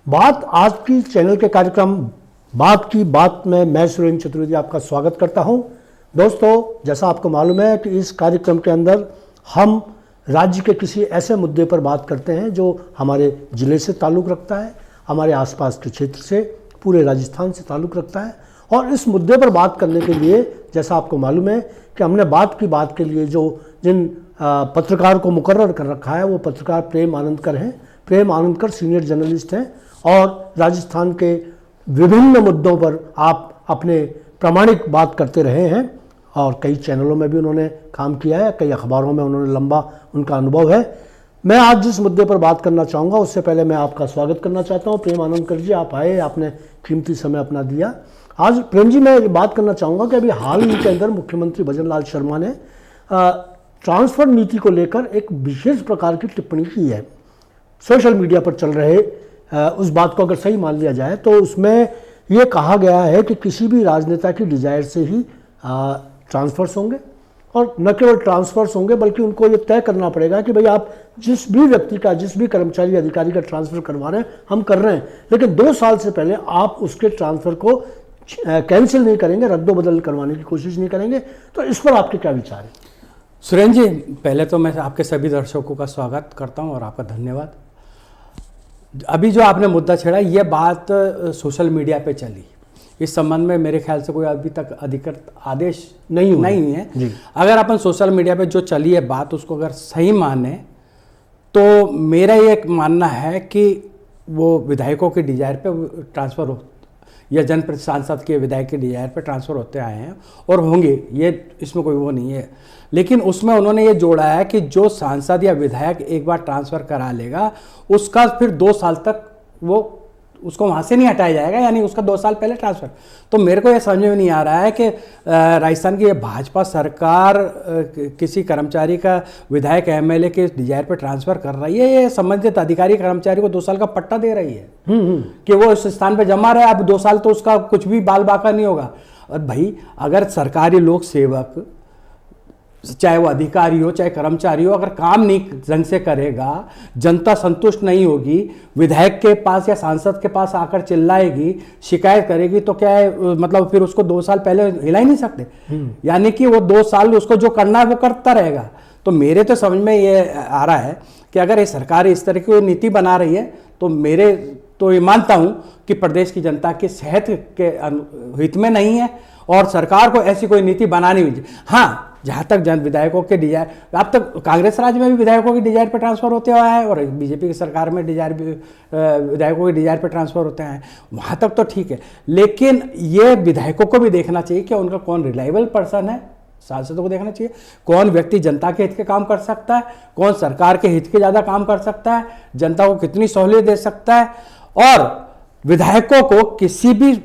बात आज की चैनल के कार्यक्रम बात की बात में मैं सुरेंद्र चतुर्वेदी आपका स्वागत करता हूं। दोस्तों, जैसा आपको मालूम है कि इस कार्यक्रम के अंदर हम राज्य के किसी ऐसे मुद्दे पर बात करते हैं जो हमारे ज़िले से ताल्लुक़ रखता है, हमारे आसपास के क्षेत्र से, पूरे राजस्थान से ताल्लुक़ रखता है। और इस मुद्दे पर बात करने के लिए जैसा आपको मालूम है कि हमने बात की बात के लिए जिन पत्रकार को मुकर्रर कर रखा है वो पत्रकार प्रेम आनंदकर हैं। प्रेम आनंदकर सीनियर जर्नलिस्ट हैं और राजस्थान के विभिन्न मुद्दों पर आप अपने प्रामाणिक बात करते रहे हैं और कई चैनलों में भी उन्होंने काम किया है, कई अखबारों में उन्होंने लंबा उनका अनुभव है। मैं आज जिस मुद्दे पर बात करना चाहूँगा उससे पहले मैं आपका स्वागत करना चाहता हूँ। प्रेम आनंदकर जी, आप आए, आपने कीमती समय अपना दिया। आज प्रेम जी, मैं ये बात करना चाहूँगा कि अभी हाल ही के अंदर मुख्यमंत्री भजन लाल शर्मा ने ट्रांसफ़र नीति को लेकर एक विशेष प्रकार की टिप्पणी की है। सोशल मीडिया पर चल रहे उस बात को अगर सही मान लिया जाए तो उसमें ये कहा गया है कि किसी भी राजनेता की डिजायर से ही ट्रांसफ़र्स होंगे और न केवल ट्रांसफ़र्स होंगे बल्कि उनको ये तय करना पड़ेगा कि भाई आप जिस भी व्यक्ति का, जिस भी कर्मचारी अधिकारी का ट्रांसफ़र करवा रहे हैं, हम कर रहे हैं, लेकिन 2 साल से पहले आप उसके ट्रांसफ़र को कैंसिल नहीं करेंगे, रद्दो बदल करवाने की कोशिश नहीं करेंगे। तो इस पर आपके क्या विचार हैं? सुरेंद्र जी, पहले तो मैं आपके सभी दर्शकों का स्वागत करता हूं और आपका धन्यवाद। अभी जो आपने मुद्दा छेड़ा, ये बात सोशल मीडिया पे चली, इस संबंध में मेरे ख्याल से कोई अभी तक अधिकृत आदेश नहीं है जी। अगर अपन सोशल मीडिया पे जो चली है बात उसको अगर सही माने तो मेरा ये मानना है कि वो विधायकों के डिजायर पे ट्रांसफ़र हो या जनप्रतिनिधि सांसद के विधायक के डिजायर पे ट्रांसफ़र होते आए हैं और होंगे, ये इसमें कोई वो नहीं है। लेकिन उसमें उन्होंने ये जोड़ा है कि जो सांसद या विधायक एक बार ट्रांसफ़र करा लेगा उसका फिर 2 साल तक वो उसको वहाँ से नहीं हटाया जाएगा, यानी उसका 2 साल पहले ट्रांसफ़र। तो मेरे को ये समझ में नहीं आ रहा है कि राजस्थान की ये भाजपा सरकार किसी कर्मचारी का विधायक एमएलए के डिजायर पर ट्रांसफ़र कर रही है, ये संबंधित अधिकारी कर्मचारी को 2 साल का पट्टा दे रही है कि वो उस स्थान पर जमा रहे, अब 2 साल तो उसका कुछ भी बाल बाका नहीं होगा। और भाई, अगर सरकारी लोक सेवक चाहे वो अधिकारी हो चाहे कर्मचारी हो, अगर काम नहीं ढंग से करेगा, जनता संतुष्ट नहीं होगी, विधायक के पास या सांसद के पास आकर चिल्लाएगी, शिकायत करेगी, तो क्या है, मतलब फिर उसको 2 साल पहले हिला ही नहीं सकते। यानी कि वो 2 साल उसको जो करना है वो करता रहेगा। तो मेरे तो समझ में ये आ रहा है कि अगर ये सरकार इस तरह की नीति बना रही है तो मेरे तो ये मानता हूँ कि प्रदेश की जनता के सेहत के हित में नहीं है और सरकार को ऐसी कोई नीति बनानी हुई। हाँ, जहाँ तक विधायकों के डिजायर, अब तक कांग्रेस राज में भी विधायकों की डिजायर पर ट्रांसफ़र होते हुआ है और बीजेपी की सरकार में विधायकों की डिजायर पर ट्रांसफ़र होते हैं, वहाँ तक तो ठीक है। लेकिन ये विधायकों को भी देखना चाहिए कि उनका कौन रिलायबल पर्सन है, सांसदों को देखना चाहिए कौन व्यक्ति जनता के हित के काम कर सकता है, कौन सरकार के हित के ज़्यादा काम कर सकता है, जनता को कितनी सहूलियत दे सकता है, और विधायकों को किसी भी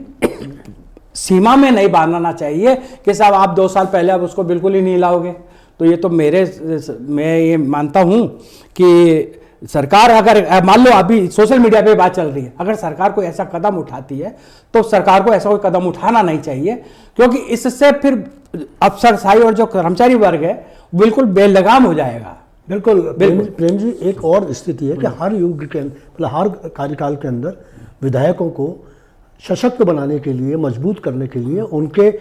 सीमा में नहीं बांधना चाहिए कि साहब आप 2 साल पहले अब उसको बिल्कुल ही नहीं लाओगे। तो ये तो मैं ये मानता हूं कि सरकार, अगर मान लो अभी सोशल मीडिया पे बात चल रही है, अगर सरकार कोई ऐसा कदम उठाती है तो सरकार को ऐसा कोई कदम उठाना नहीं चाहिए, क्योंकि इससे फिर अफसरशाही और जो कर्मचारी वर्ग है बिल्कुल बेलगाम हो जाएगा। बिल्कुल प्रेम जी, एक और स्थिति है कि हर युग के मतलब हर कार्यकाल के अंदर विधायकों को सशक्त बनाने के लिए, मजबूत करने के लिए उनके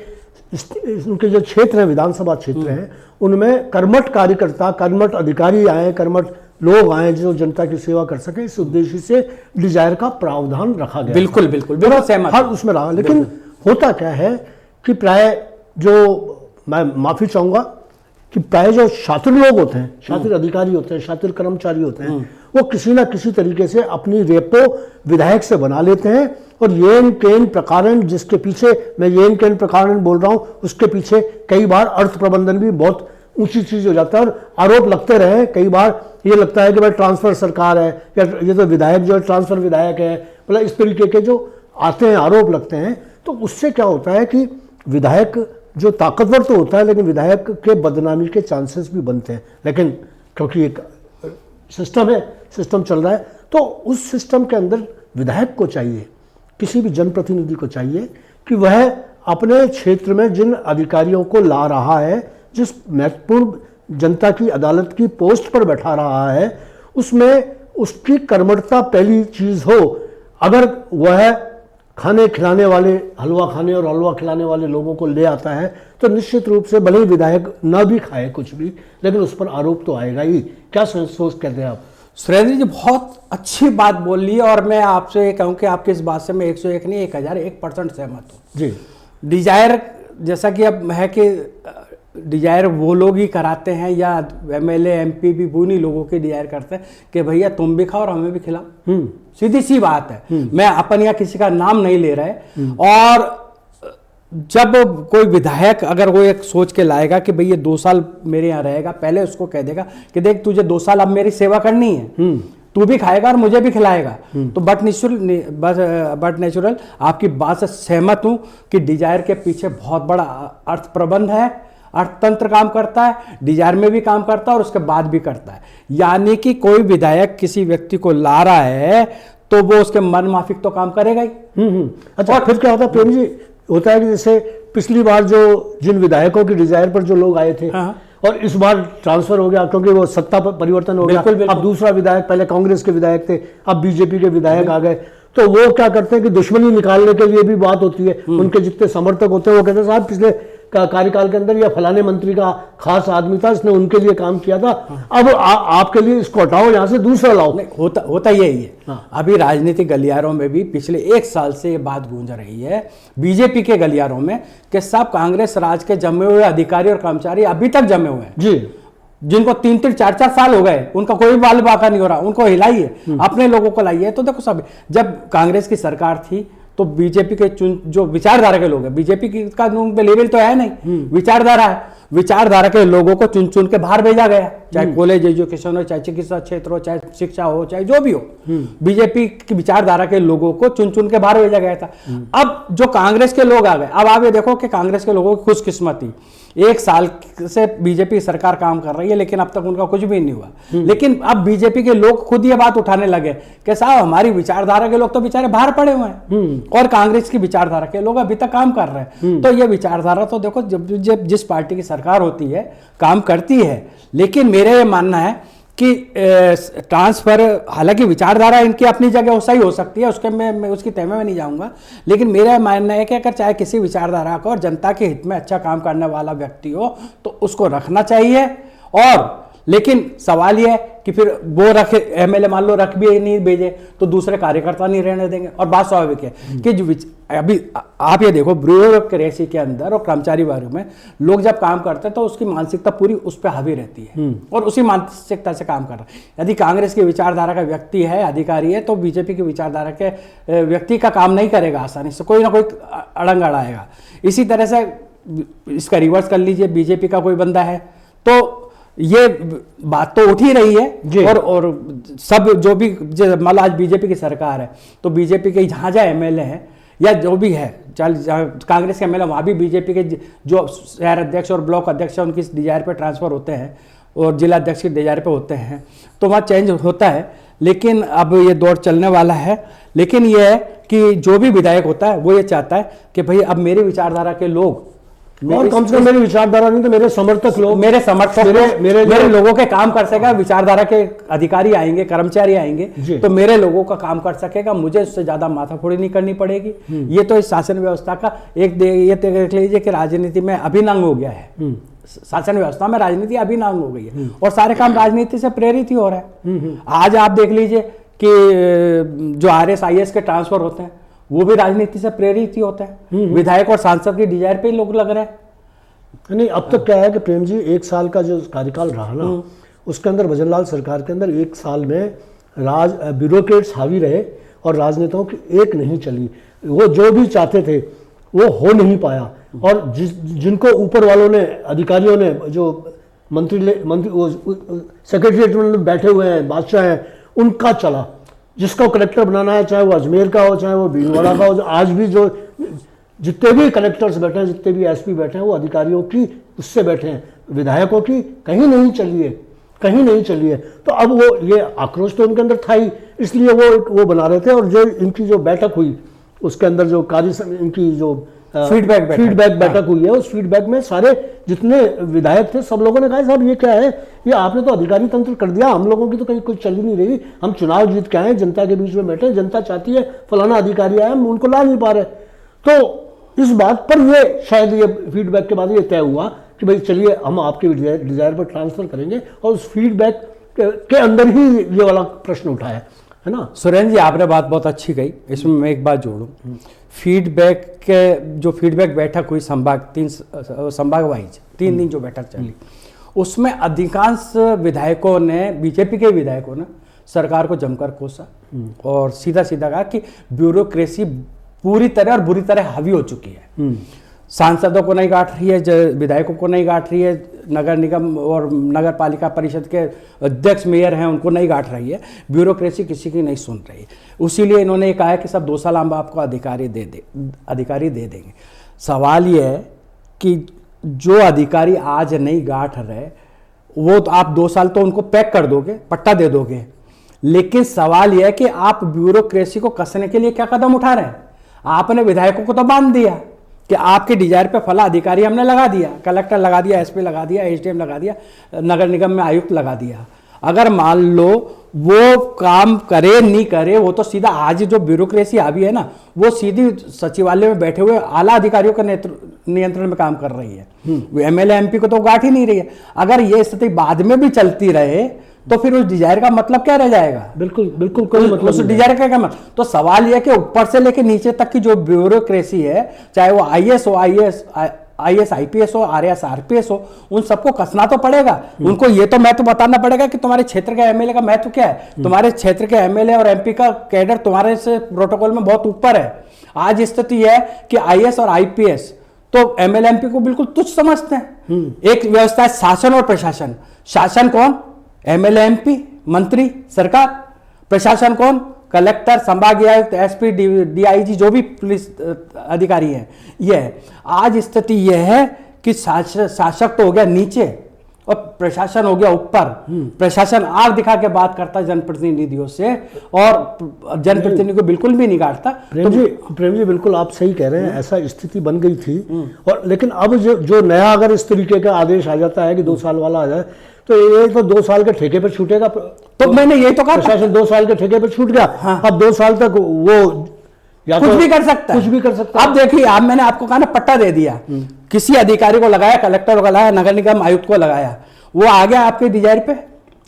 जो क्षेत्र हैं, विधानसभा क्षेत्र हैं, उनमें कर्मठ कार्यकर्ता, कर्मठ अधिकारी आए, कर्मठ लोग आए जो जनता की सेवा कर सके, इस उद्देश्य से डिजायर का प्रावधान रखा गया। बिल्कुल बिल्कुल बिल्कुल सहमत हर उसमें रहा। लेकिन होता क्या है कि प्राय जो, मैं माफ़ी चाहूँगा कि प्राय जो शातिर लोग होते हैं, शातिर अधिकारी होते हैं, शातिर कर्मचारी होते हैं, वो किसी ना किसी तरीके से अपनी रेपो विधायक से बना लेते हैं और येन केन प्रकारण, जिसके पीछे मैं येन केन प्रकारण बोल रहा हूँ, उसके पीछे कई बार अर्थ प्रबंधन भी बहुत ऊंची चीज़ हो जाता है और आरोप लगते रहे। कई बार ये लगता है कि भाई ट्रांसफ़र सरकार है या ये तो विधायक जो है ट्रांसफ़र विधायक है, मतलब इस तरीके के जो आते हैं आरोप लगते हैं। तो उससे क्या होता है कि विधायक जो ताकतवर तो होता है लेकिन विधायक के बदनामी के चांसेस भी बनते हैं। लेकिन क्योंकि एक सिस्टम है, सिस्टम चल रहा है, तो उस सिस्टम के अंदर विधायक को चाहिए, किसी भी जनप्रतिनिधि को चाहिए कि वह अपने क्षेत्र में जिन अधिकारियों को ला रहा है, जिस महत्वपूर्ण जनता की अदालत की पोस्ट पर बैठा रहा है, उसमें उसकी कर्मठता पहली चीज़ हो। अगर वह खाने खिलाने वाले, हलवा खाने और हलवा खिलाने वाले लोगों को ले आता है तो निश्चित रूप से भले ही विधायक न भी खाए कुछ भी, लेकिन उस पर आरोप तो आएगा ही। क्या सोच कहते हैं आप? सुरेंद्र जी बहुत अच्छी बात बोल ली, और मैं आपसे कहूँ कि आपकी इस बात से मैं 101 नहीं 1001% सहमत हूँ जी। डिजायर जैसा कि अब है कि डिजायर वो लोग ही कराते हैं, या एमएलए एमपी भी उन्हीं लोगों की डिजायर करते हैं कि भैया तुम भी खाओ और हमें भी खिलाओ। सीधी सी बात है। मैं अपन या किसी का नाम नहीं ले रहे। और जब कोई विधायक अगर वो एक सोच के लाएगा कि भाई ये 2 साल मेरे यहाँ रहेगा, पहले उसको कह देगा कि देख तुझे 2 साल अब मेरी सेवा करनी है, तू भी खाएगा और मुझे भी खिलाएगा। तो बट नेचुरल आपकी बात से सहमत हूं कि डिजायर के पीछे बहुत बड़ा अर्थ प्रबंध है, अर्थतंत्र काम करता है, डिजायर में भी काम करता है और उसके बाद भी करता है। यानी कि कोई विधायक किसी व्यक्ति को ला रहा है तो वो उसके मन माफिक तो काम करेगा ही। अच्छा, फिर क्या होता है प्रेम जी? होता है कि जैसे पिछली बार जिन विधायकों की डिजायर पर जो लोग आए थे, और इस बार ट्रांसफर हो गया क्योंकि वो सत्ता परिवर्तन हो गया। अब दूसरा विधायक, पहले कांग्रेस के विधायक थे, अब बीजेपी के विधायक आ गए, तो वो क्या करते हैं कि दुश्मनी निकालने के लिए भी बात होती है। उनके जितने समर्थक होते हैं वो कहते हैं साहब पिछले कार्यकाल के अंदर या फलाने मंत्री का खास आदमी था, इसने उनके लिए काम किया था, अब आपके लिए इसको हटाओ, यहाँ से दूसरा लाओ। होता यही है। अभी राजनीतिक गलियारों में भी पिछले 1 साल से ये बात गूंज रही है बीजेपी के गलियारों में कि सब कांग्रेस राज के जमे हुए अधिकारी और कर्मचारी अभी तक जमे हुए हैं जी, जिनको 3-3, 4-4 साल हो गए, उनका कोई बाल बाका नहीं हो रहा, उनको हिलाइए, अपने लोगों को लाइए। तो देखो सब, जब कांग्रेस की सरकार थी तो बीजेपी के जो विचारधारा के लोग हैं, बीजेपी की का लेवल तो है नहीं, विचारधारा है, विचारधारा के लोगों को चुन चुन के बाहर भेजा गया, चाहे कॉलेज एजुकेशन हो, चाहे चिकित्सा क्षेत्र हो, चाहे शिक्षा हो, चाहे जो भी हो, बीजेपी की विचारधारा के लोगों को चुन चुन के बाहर भेजा गया था। अब जो कांग्रेस के लोग आ गए, अब आप ये देखो कि कांग्रेस के लोगों की खुशकिस्मती, 1 साल से बीजेपी सरकार काम कर रही है लेकिन अब तक उनका कुछ भी नहीं हुआ। लेकिन अब बीजेपी के लोग खुद ये बात उठाने लगे कि साहब हमारी विचारधारा के लोग तो बेचारे बाहर पड़े हुए हैं और कांग्रेस की विचारधारा के लोग अभी तक काम कर रहे हैं। तो ये विचारधारा तो देखो, जब जिस पार्टी की सरकार होती है काम करती है। लेकिन मेरा ये मानना है कि ट्रांसफर, हालांकि विचारधारा इनकी अपनी जगह सही हो सकती है, उसके मैं उसकी तय में नहीं जाऊंगा, लेकिन मेरा मानना है कि अगर चाहे किसी विचारधारा को और जनता के हित में अच्छा काम करने वाला व्यक्ति हो तो उसको रखना चाहिए। और लेकिन सवाल यह है कि फिर वो रखे, एमएलए मान लो रख भी नहीं भेजे तो दूसरे कार्यकर्ता नहीं रहने देंगे। और बात स्वाभाविक है कि जो अभी आप ये देखो ब्यूरोक्रेसी के अंदर और कर्मचारी वर्ग में लोग जब काम करते हैं तो उसकी मानसिकता पूरी उस पर हावी रहती है और उसी मानसिकता से काम कर रहा है। यदि कांग्रेस की विचारधारा का व्यक्ति है, अधिकारी है, तो बीजेपी की विचारधारा के व्यक्ति का काम नहीं करेगा आसानी से, कोई ना कोई अड़ंग अड़ाएगा। इसी तरह से इसका रिवर्स कर लीजिए, बीजेपी का कोई बंदा है तो ये बात तो उठ ही रही है। और सब जो भी मान लो आज बीजेपी की सरकार है तो बीजेपी के जहाँ जहाँ एमएलए हैं या जो भी है, चल कांग्रेस के एमएलए वहाँ भी बीजेपी के जो शहर अध्यक्ष और ब्लॉक अध्यक्ष है उनकी डिजायर पे ट्रांसफर होते हैं और जिला अध्यक्ष की डिजायर पे होते हैं, तो वहाँ चेंज होता है। लेकिन अब ये दौर चलने वाला है। लेकिन ये है कि जो भी विधायक होता है वो ये चाहता है कि भाई अब मेरी विचारधारा के लोग, और कम से कम मेरी विचारधारा नहीं तो मेरे समर्थक लोग, मेरे लोगों के काम कर सकेगा। विचारधारा के अधिकारी आएंगे, कर्मचारी आएंगे तो मेरे लोगों का काम कर सकेगा, मुझे उससे ज्यादा माथाफोड़ी नहीं करनी पड़ेगी। ये तो इस शासन व्यवस्था का ये देख लीजिए कि राजनीति में अभिनंग हो गया है। शासन व्यवस्था में राजनीति अभिनंग हो गई है और सारे काम राजनीति से प्रेरित ही हो रहा है। आज आप देख लीजिए कि जो RS-IS के ट्रांसफर होते हैं वो भी राजनीति से प्रेरित ही होता है। विधायक और सांसद की डिजायर पे ही लोग लग रहे हैं। नहीं, अब तक क्या है कि प्रेम जी 1 साल का जो कार्यकाल रहा ना, उसके अंदर भजनलाल सरकार के अंदर 1 साल में ब्यूरोक्रेट्स हावी रहे और राजनेताओं की एक नहीं चली। वो जो भी चाहते थे वो हो नहीं पाया और जिनको ऊपर वालों ने, अधिकारियों ने, जो मंत्री सेक्रेटरीट में बैठे हुए हैं, बादशाह हैं, उनका चला। जिसको कलेक्टर बनाना है, चाहे वो अजमेर का हो, चाहे वो भीलवाड़ा का हो, आज भी जो जितने भी कलेक्टर्स बैठे हैं, जितने भी SP बैठे हैं, वो अधिकारियों की उससे बैठे हैं, विधायकों की कहीं नहीं चली है, कहीं नहीं चली है। तो अब वो ये आक्रोश तो उनके अंदर था ही, इसलिए वो बना रहे थे। और जो इनकी जो बैठक हुई उसके अंदर जो इनकी जो फीडबैक बैठक हुई है। उस फीडबैक में सारे जितने विधायक थे सब लोगों ने कहा साहब ये क्या है, ये आपने तो अधिकारी तंत्र कर दिया, हम लोगों की तो कहीं कुछ चल ही नहीं रही, हम चुनाव जीत के आए, जनता के बीच में बैठे, जनता चाहती है फलाना अधिकारी आए, हम उनको ला नहीं पा रहे। तो इस बात पर ये शायद ये फीडबैक के बाद ये तय हुआ कि भाई चलिए हम आपके डिजायर पर ट्रांसफर करेंगे, और उस फीडबैक के अंदर ही ये वाला प्रश्न उठा है ना। सुरेंद्र जी, आपने बात बहुत अच्छी कही, इसमें मैं एक बात जोड़ूं। फीडबैक के जो फीडबैक बैठक हुई संभाग वाइज 3 दिन जो बैठक चली, उसमें अधिकांश विधायकों ने, बीजेपी के विधायकों ने सरकार को जमकर कोसा और सीधा सीधा कहा कि ब्यूरोक्रेसी पूरी तरह और बुरी तरह हावी हो चुकी है। सांसदों को नहीं गांठ रही है, विधायकों को नहीं गांठ रही है, नगर निगम और नगर पालिका परिषद के अध्यक्ष मेयर हैं उनको नहीं गांठ रही है, ब्यूरोक्रेसी किसी की नहीं सुन रही। उसीलिए इन्होंने कहा है कि सब 2 साल हम आपको अधिकारी दे देंगे। सवाल ये है कि जो अधिकारी आज नहीं गांठ रहे वो तो आप 2 साल तो उनको पैक कर दोगे, पट्टा दे दोगे, लेकिन सवाल यह है कि आप ब्यूरोक्रेसी को कसने के लिए क्या कदम उठा रहे हैं। आपने विधायकों को तो बांध दिया कि आपके डिजायर पे फला अधिकारी हमने लगा दिया, कलेक्टर लगा दिया, एसपी लगा दिया, एसडीएम लगा दिया, नगर निगम में आयुक्त लगा दिया। अगर मान लो वो काम करे नहीं करे, वो तो सीधा आज जो ब्यूरोक्रेसी हावी है ना, वो सीधी सचिवालय में बैठे हुए आला अधिकारियों के नियंत्रण में काम कर रही है। एमएलए एमपी को तो गांठ ही नहीं रही है। अगर ये स्थिति बाद में भी चलती रहे तो फिर उस डिजायर का मतलब क्या रह जाएगा। बिल्कुल बिल्कुल कोई मतलब उस डिजायर का क्या मतलब। तो सवाल यह कि ऊपर से लेकर नीचे तक की जो ब्यूरोक्रेसी है, चाहे वो आईएएस हो, आईएएस आईपीएस हो, आरएएस आरपीएस हो, उन सबको कसना तो पड़ेगा। उनको ये तो महत्व बताना पड़ेगा कि तुम्हारे क्षेत्र के एमएलए का महत्व क्या है, तुम्हारे क्षेत्र के एमएलए और एमपी का कैडर तुम्हारे से प्रोटोकॉल में बहुत ऊपर है। आज स्थिति है कि आईएएस और आईपीएस तो एमएलए एमपी को बिल्कुल तुच्छ समझते हैं। एक व्यवस्था है शासन और प्रशासन। शासन कौन? एमएलए एमपी, मंत्री, सरकार। प्रशासन कौन? कलेक्टर, संभागीय आयुक्त, एसपी, डीआईजी, जो भी पुलिस अधिकारी हैं। यह आज स्थिति यह है कि शासक तो हो गया नीचे और प्रशासन हो गया ऊपर। प्रशासन आग दिखा के बात करता है जनप्रतिनिधियों से और जनप्रतिनिधि को बिल्कुल भी नहीं काटता। प्रेम जी बिल्कुल आप सही कह रहे हैं, ऐसा स्थिति बन गई थी। और लेकिन अब जो नया अगर इस तरीके का आदेश आ जाता है कि 2 साल वाला आ जाए, तो ये तो 2 साल के ठेके पर छूटेगा। तो मैंने यही तो कहा, प्रशासन 2 साल के ठेके पर छूट गया। हाँ। अब 2 साल तक वो या कुछ भी कर सकता है, कुछ भी कर सकता है। अब देखिए, अब मैंने आपको कहा ना, पट्टा दे दिया, किसी अधिकारी को लगाया, कलेक्टर को लगाया, नगर निगम आयुक्त को लगाया, वो आ गया आपके डिजायर पे,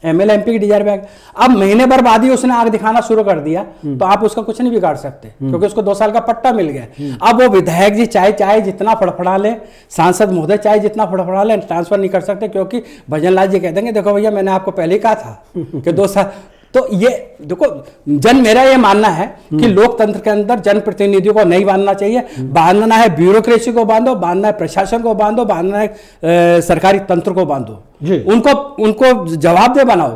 एमएलए एमपी की डिजायर पे आ गया। अब महीने भर बाद ही उसने आग दिखाना शुरू कर दिया, तो आप उसका कुछ नहीं बिगाड़ सकते, क्योंकि उसको 2 साल का पट्टा मिल गया। अब वो विधायक जी चाहे जितना फड़फड़ा ले, सांसद महोदय चाहे जितना फड़फड़ा ले, ट्रांसफर नहीं कर सकते, क्योंकि भजनलाल जी कह देंगे देखो भैया मैंने आपको पहले ही कहा था कि 2 साल। तो ये देखो, मेरा ये मानना है कि लोकतंत्र के अंदर जनप्रतिनिधियों को नहीं बांधना चाहिए। बांधना है ब्यूरोक्रेसी को बांधो, बांधना है प्रशासन को बांधो, बांधना है सरकारी तंत्र को बांधो, उनको जवाबदेह बनाओ,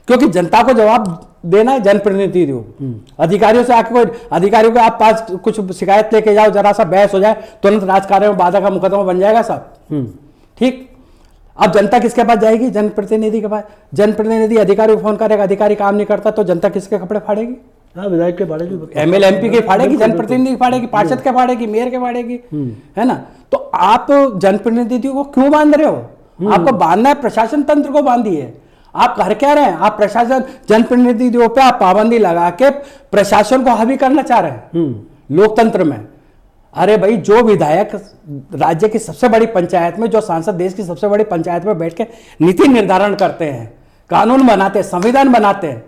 क्योंकि जनता को जवाब देना है जनप्रतिनिधियों को। अधिकारियों से आके कोई अधिकारियों के आप पास कुछ शिकायत लेके जाओ, जरा सा बहस हो जाए, तुरंत राजकार्य में बाधा का मुकदमा बन जाएगा साहब। ठीक, अब जनता किसके पास जाएगी? जनप्रतिनिधि के पास। जनप्रतिनिधि अधिकारी को फोन करेगा, अधिकारी काम नहीं करता, तो जनता किसके कपड़े फाड़ेगी? हाँ, विधायक के फाड़ेगी, एमएलए एमपी के फाड़ेगी, जनप्रतिनिधि फाड़ेगी, पार्षद के फाड़ेगी, मेयर के फाड़ेगी, है ना। तो आप जनप्रतिनिधियों को क्यों बांध रहे हो? आपको बांधना है प्रशासन तंत्र को बांधिए। आप कर क्या रहे हैं? आप प्रशासन जनप्रतिनिधियों पे आप पाबंदी लगा के प्रशासन को हावी करना चाह रहे हैं लोकतंत्र में। अरे भाई, जो विधायक राज्य की सबसे बड़ी पंचायत में, जो सांसद देश की सबसे बड़ी पंचायत में बैठ के नीति निर्धारण करते हैं, कानून बनाते हैं, संविधान बनाते हैं,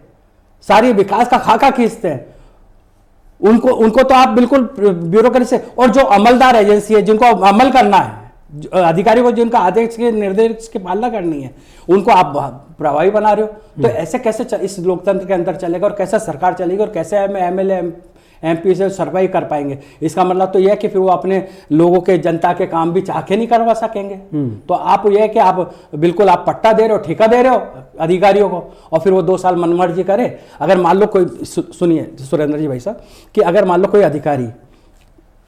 सारी विकास का खाका खींचते हैं, उनको तो आप बिल्कुल ब्यूरोक्रेसी से, और जो अमलदार एजेंसी है जिनको अमल करना है, अधिकारी को जिनका आदेश के निर्देश की पालना करनी है, उनको आप प्रभावी बना रहे हो। तो ऐसे कैसे इस लोकतंत्र के अंदर चलेगा और कैसे सरकार चलेगी और कैसे एमएलए एमपी से सर्वाइव कर पाएंगे? इसका मतलब तो यह है कि फिर वो अपने लोगों के, जनता के काम भी चाह के नहीं करवा सकेंगे। तो आप ये है कि आप बिल्कुल आप पट्टा दे रहे हो, ठेका दे रहे हो अधिकारियों को, और फिर वो 2 साल मनमर्जी करे। अगर मान लो कोई, सुनिए सुरेंद्र जी भाई साहब, कि अगर मान लो कोई अधिकारी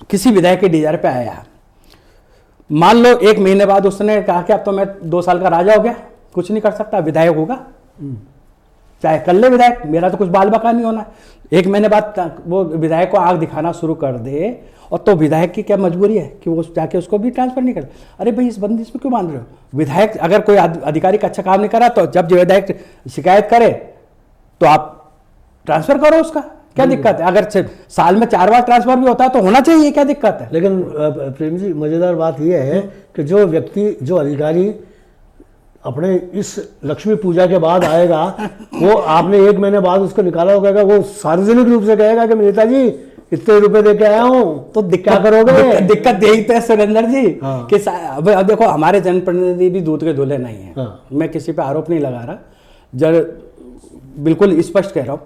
किसी विधायक के डिजायर पे आया, मान लो 1 महीने बाद उसने कहा कि अब तो मैं 2 साल का राजा हो गया, कुछ नहीं कर सकता, विधायक होगा, चाहे कर ले विधायक, मेरा तो कुछ बाल बका नहीं होना। एक महीने बाद वो विधायक को आग दिखाना शुरू कर दे, और तो विधायक की क्या मजबूरी है कि वो जाके उसको भी ट्रांसफर नहीं कर। अरे भाई, इस बंदी इसमें क्यों बांध रहे हो? विधायक अगर कोई अधिकारी का अच्छा काम नहीं करा, तो जब विधायक शिकायत करे तो आप ट्रांसफर करो उसका, क्या दिक्कत है? अगर साल में 4 बार ट्रांसफर भी होता है तो होना चाहिए, क्या दिक्कत है? लेकिन प्रेम जी, मजेदार बात यह है कि जो व्यक्ति, जो अधिकारी अपने इस लक्ष्मी पूजा के बाद आएगा, वो आपने 1 महीने बाद उसको निकाला होगा, वो सार्वजनिक रूप से कहेगा कि नेताजी इतने रुपए दे के आया हूँ, तो क्या करोगे? दिक्कत यही तो है सुरेंद्र जी। हाँ। कि अब देखो, हमारे जनप्रतिनिधि भी दूध के धुले नहीं है। हाँ। मैं किसी पे आरोप नहीं लगा रहा, बिल्कुल स्पष्ट कह रहा हूँ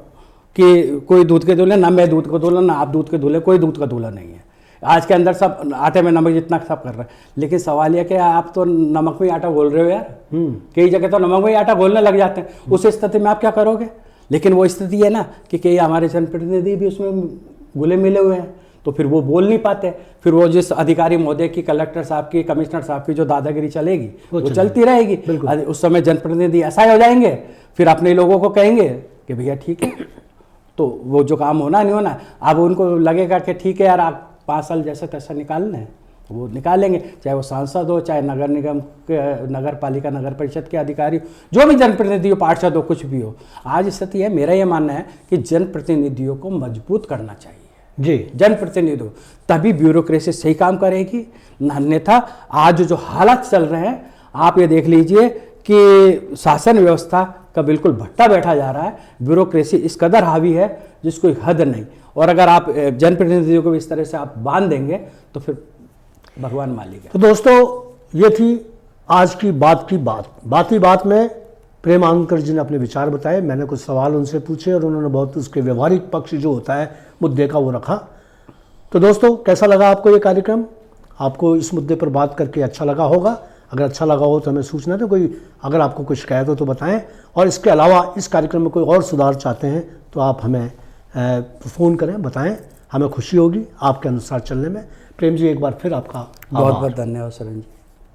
कि कोई दूध के धुले, ना मैं दूध का धुला, ना आप दूध के धुले, कोई दूध का धुला नहीं है। आज के अंदर सब आटे में नमक जितना सब कर रहे हैं, लेकिन सवाल यह कि आप तो नमक में आटा घोल रहे हो यार। कई जगह तो नमक में आटा घोलने लग जाते हैं, उस स्थिति में आप क्या करोगे? लेकिन वो स्थिति है ना कि कई हमारे जनप्रतिनिधि भी उसमें घुले मिले हुए हैं, तो फिर वो बोल नहीं पाते। फिर वो जिस अधिकारी महोदय की, कलेक्टर साहब की, कमिश्नर साहब की जो दादागिरी चलेगी वो चलती रहेगी। उस समय जनप्रतिनिधि ऐसा हो जाएंगे, फिर अपने लोगों को कहेंगे कि भैया ठीक है, तो वो जो काम होना नहीं होना, अब उनको लगेगा कि ठीक है यार, आप 5 साल जैसे तैसा निकालना है, वो निकालेंगे। चाहे वो सांसद हो, चाहे नगर निगम के, नगर पालिका, नगर परिषद के अधिकारी, जो भी जनप्रतिनिधि हो, पार्षद हो, कुछ भी हो। आज स्थिति है, मेरा ये मानना है कि जनप्रतिनिधियों को मजबूत करना चाहिए जी। जनप्रतिनिधियों, तभी ब्यूरोक्रेसी सही काम करेगी। अन्यथा आज जो हालात चल रहे हैं, आप ये देख लीजिए कि शासन व्यवस्था का बिल्कुल भट्टा बैठा जा रहा है। ब्यूरोक्रेसी इस कदर हावी है जिसको हद नहीं, और अगर आप जनप्रतिनिधियों को इस तरह से आप बांध देंगे तो फिर भगवान मालिक है। तो दोस्तों, ये थी आज की बात ही बात में प्रेम आंकर जी ने अपने विचार बताए। मैंने कुछ सवाल उनसे पूछे और उन्होंने बहुत उसके व्यवहारिक पक्ष जो होता है मुद्दे का वो रखा। तो दोस्तों, कैसा लगा आपको ये कार्यक्रम? आपको इस मुद्दे पर बात करके अच्छा लगा होगा। अगर अच्छा लगा हो तो हमें सूचना दें। अगर आपको कोई शिकायत हो तो बताएं, और इसके अलावा इस कार्यक्रम में कोई और सुधार चाहते हैं तो आप हमें फ़ोन करें, बताएं। हमें खुशी होगी आपके अनुसार चलने में। प्रेम जी, एक बार फिर आपका बहुत बहुत धन्यवाद सरण जी।